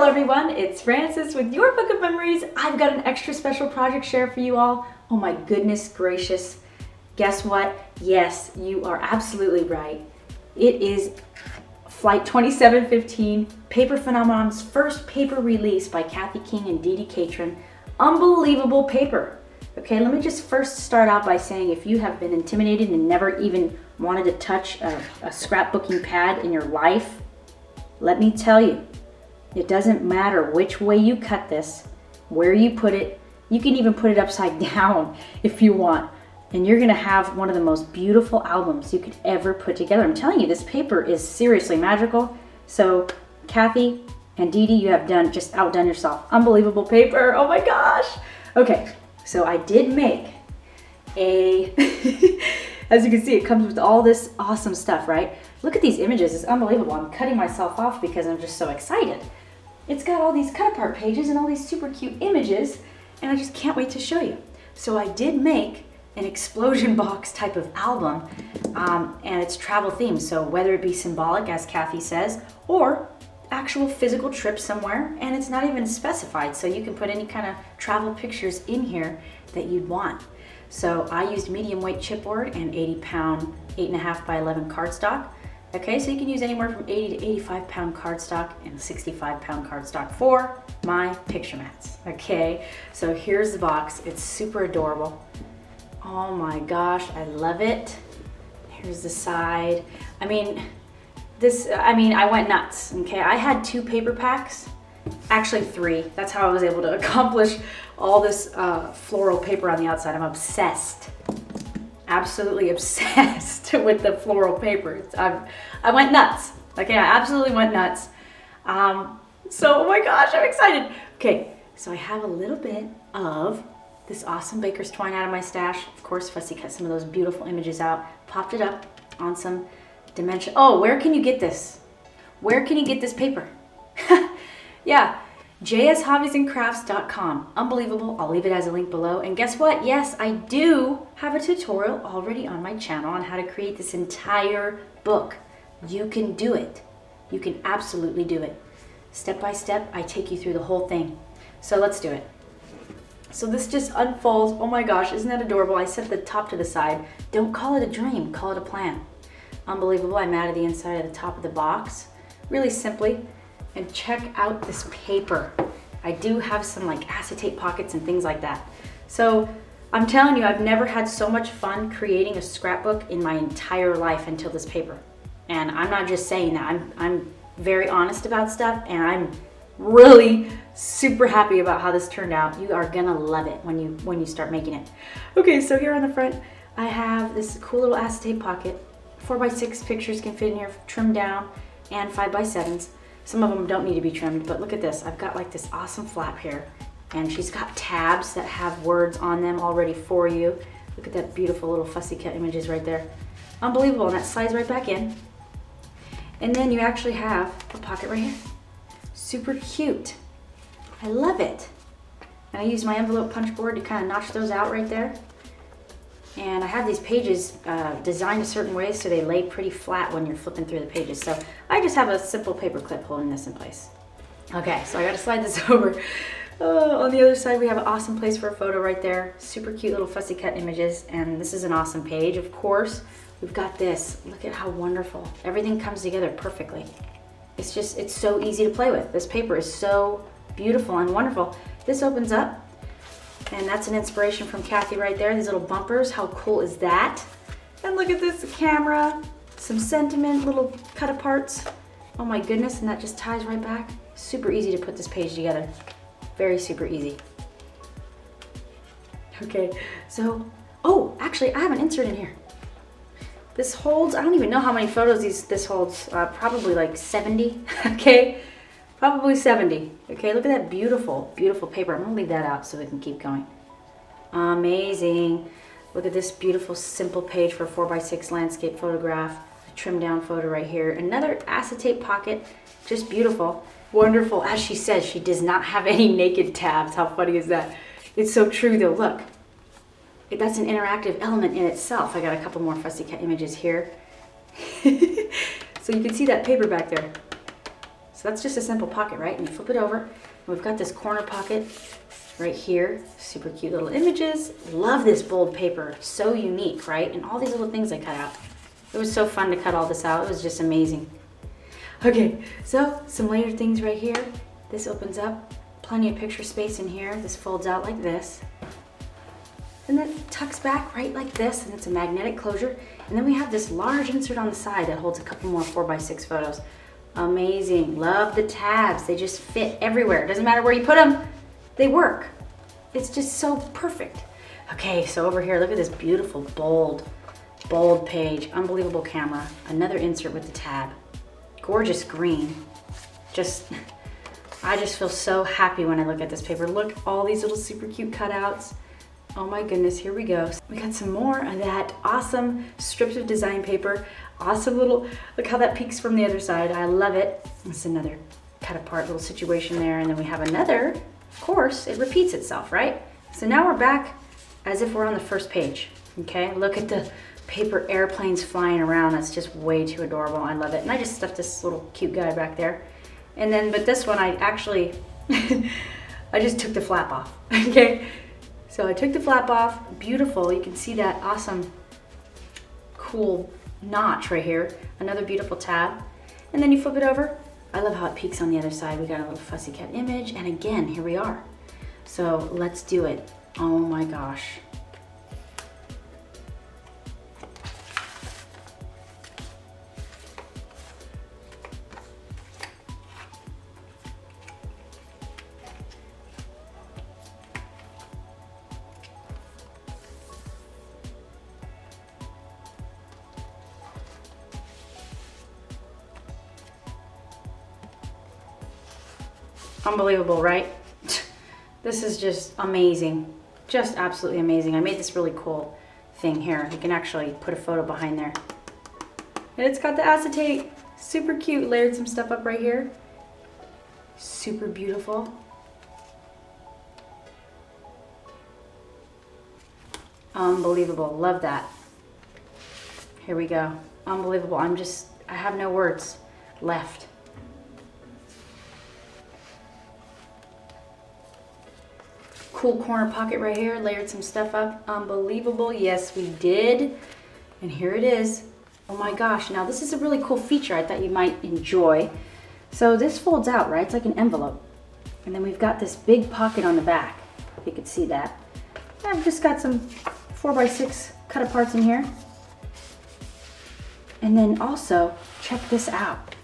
Hello everyone, it's Frances with Your Book of Memories. I've got an extra special project share for you all. Oh my goodness gracious. Guess what? Yes, you are absolutely right. It is Flight 2715, Paper Phenomenon's first paper release by Kathy King and Dee Dee Catron. Unbelievable paper. Okay, let me just first start out by saying if you have been intimidated and never even wanted to touch a scrapbooking pad in your life, let me tell you, it doesn't matter which way you cut this, where you put it. You can even put it upside down if you want. And you're gonna have one of the most beautiful albums you could ever put together. I'm telling you, this paper is seriously magical. So Kathy and Dee Dee, you have just outdone yourself. Unbelievable paper, oh my gosh. Okay, so I did make a, as you can see, it comes with all this awesome stuff, right? Look at these images, it's unbelievable. I'm cutting myself off because I'm just so excited. It's got all these cut apart pages and all these super cute images, and I just can't wait to show you. So I did make an explosion box type of album, and it's travel themed. So whether it be symbolic, as Kathy says, or actual physical trip somewhere, and it's not even specified. So you can put any kind of travel pictures in here that you'd want. So I used medium weight chipboard and 80-pound, 8.5 by 11 cardstock. Okay, so you can use anywhere from 80 to 85 pound cardstock and 65 pound cardstock for my picture mats. Okay, so here's the box. It's super adorable. Oh my gosh, I love it. Here's the side. I went nuts, okay? I had 2 paper packs, actually 3. That's how I was able to accomplish all this floral paper on the outside. I'm obsessed. Absolutely obsessed with the floral paper. I went nuts. Okay, I absolutely went nuts. So, oh my gosh, I'm excited. Okay, so I have a little bit of this awesome baker's twine out of my stash. Of course, fussy cut some of those beautiful images out, popped it up on some dimension. Oh, where can you get this? Where can you get this paper? Yeah. jshobbiesandcrafts.com. Unbelievable. I'll leave it as a link below. And guess what? Yes, I do have a tutorial already on my channel on how to create this entire book. You can do it. You can absolutely do it. Step by step, I take you through the whole thing. So let's do it. So this just unfolds. Oh my gosh, isn't that adorable? I set the top to the side. Don't call it a dream, call it a plan. Unbelievable. I'm out of the inside of the top of the box. Really simply. And check out this paper. I do have some like acetate pockets and things like that. So I'm telling you, I've never had so much fun creating a scrapbook in my entire life until this paper. And I'm not just saying that, I'm very honest about stuff, and I'm really super happy about how this turned out. You are gonna love it when you start making it. Okay, so here on the front, I have this cool little acetate pocket. 4x6 pictures can fit in here, trimmed down, and 5x7s. Some of them don't need to be trimmed, but look at this. I've got like this awesome flap here, and she's got tabs that have words on them already for you. Look at that beautiful little fussy cut images right there. Unbelievable, and that slides right back in. And then you actually have a pocket right here. Super cute. I love it. And I used my envelope punch board to kind of notch those out right there. And I have these pages designed a certain way so they lay pretty flat when you're flipping through the pages. So I just have a simple paper clip holding this in place. Okay, so I gotta slide this over. On the other side, we have an awesome place for a photo right there. Super cute little fussy cut images. And this is an awesome page, of course. We've got this. Look at how wonderful. Everything comes together perfectly. It's so easy to play with. This paper is so beautiful and wonderful. This opens up, and that's an inspiration from Kathy right there. These little bumpers, how cool is that? And look at this camera, some sentiment, little cut aparts. Oh my goodness, and that just ties right back. Super easy to put this page together. Very super easy. Okay, so, oh, actually I have an insert in here. This holds, I don't even know how many photos this holds, probably like 70, okay? Probably 70, okay? Look at that beautiful, beautiful paper. I'm gonna leave that out so we can keep going. Amazing. Look at this beautiful, simple page for a 4x6 landscape photograph. A trimmed down photo right here. Another acetate pocket, just beautiful. Wonderful. As she says, she does not have any naked tabs. How funny is that? It's so true though, look. That's an interactive element in itself. I got a couple more fussy cut images here. So you can see that paper back there. So that's just a simple pocket, right? And you flip it over, and we've got this corner pocket right here. Super cute little images. Love this bold paper. So unique, right? And all these little things I cut out. It was so fun to cut all this out. It was just amazing. Okay, so some layered things right here. This opens up. Plenty of picture space in here. This folds out like this. And then tucks back right like this, and it's a magnetic closure. And then we have this large insert on the side that holds a couple more 4x6 photos. Amazing. Love the tabs. They just fit everywhere. It doesn't matter where you put them, they work. It's just so perfect. Okay, so over here, look at this beautiful, bold page. Unbelievable camera. Another insert with the tab. Gorgeous green. I just feel so happy when I look at this paper. Look, all these little super cute cutouts. Oh my goodness, here we go. We got some more of that awesome strips of design paper. Awesome little, look how that peeks from the other side. I love it. It's another cut apart little situation there. And then we have another, of course, it repeats itself, right? So now we're back as if we're on the first page, okay? Look at the paper airplanes flying around. That's just way too adorable. I love it. And I just stuffed this little cute guy back there. And then, but this one I actually, I just took the flap off, okay? So I took the flap off, beautiful. You can see that awesome, cool notch right here. Another beautiful tab. And then you flip it over. I love how it peeks on the other side. We got a little fussy cat image. And again, here we are. So let's do it. Oh my gosh. Unbelievable, right? This is just amazing. Just absolutely amazing. I made this really cool thing here. You can actually put a photo behind there. And it's got the acetate. Super cute. Layered some stuff up right here. Super beautiful. Unbelievable. Love that. Here we go. Unbelievable. I have no words left. Cool corner pocket right here, layered some stuff up. Unbelievable. Yes, we did. And here it is. Oh my gosh. Now this is a really cool feature I thought you might enjoy. So this folds out, right? It's like an envelope. And then we've got this big pocket on the back, if you could see that. I've just got some 4x6 cut aparts in here. And then also, check this out.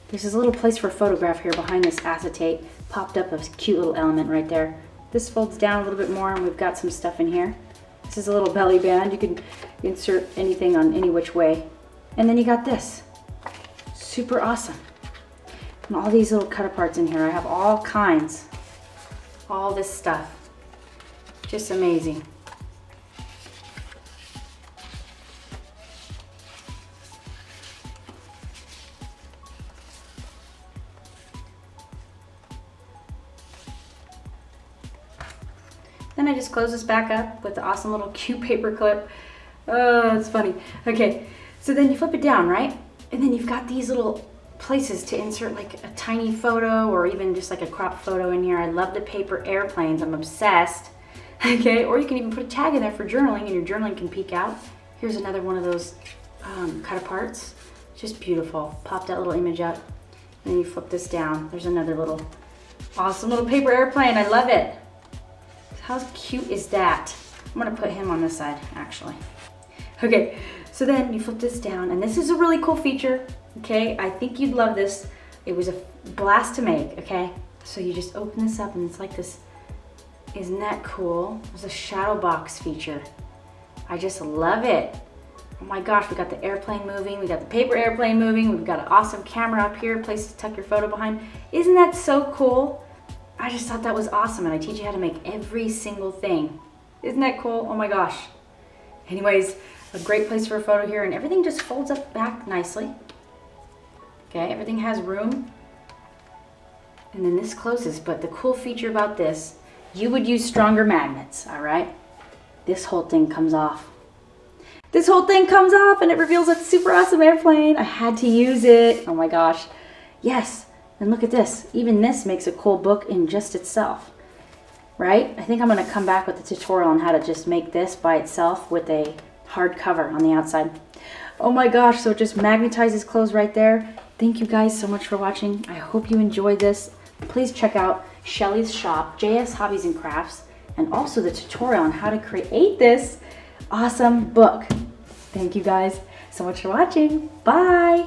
There's this little place for a photograph here behind this acetate. Popped up a cute little element right there. This folds down a little bit more and we've got some stuff in here. This is a little belly band. You can insert anything on any which way. And then you got this. Super awesome. And all these little cut aparts in here. I have all kinds. All this stuff. Just amazing. Then I just close this back up with the awesome little cute paper clip. Oh, it's funny. Okay, so then you flip it down, right? And then you've got these little places to insert like a tiny photo or even just like a cropped photo in here. I love the paper airplanes. I'm obsessed. Okay, or you can even put a tag in there for journaling and your journaling can peek out. Here's another one of those cut aparts. Just beautiful. Pop that little image out and then you flip this down. There's another little awesome little paper airplane. I love it. How cute is that? I'm gonna put him on this side, actually. Okay, so then you flip this down, and this is a really cool feature, okay? I think you'd love this. It was a blast to make, okay? So you just open this up, and it's like this. Isn't that cool? It's a shadow box feature. I just love it. Oh my gosh, we got the airplane moving, we got the paper airplane moving, we've got an awesome camera up here, place to tuck your photo behind. Isn't that so cool? I just thought that was awesome, and I teach you how to make every single thing. Isn't that cool? Oh my gosh. Anyways, a great place for a photo here, and everything just folds up back nicely. Okay, everything has room. And then this closes, but the cool feature about this, you would use stronger magnets, all right? This whole thing comes off. This whole thing comes off, and it reveals that super awesome airplane. I had to use it. Oh my gosh. Yes. And look at this. Even this makes a cool book in just itself, right? I think I'm going to come back with a tutorial on how to just make this by itself with a hard cover on the outside. Oh my gosh, so it just magnetizes clothes right there. Thank you guys so much for watching. I hope you enjoyed this. Please check out Shelly's shop, JS Hobbies and Crafts, and also the tutorial on how to create this awesome book. Thank you guys so much for watching. Bye.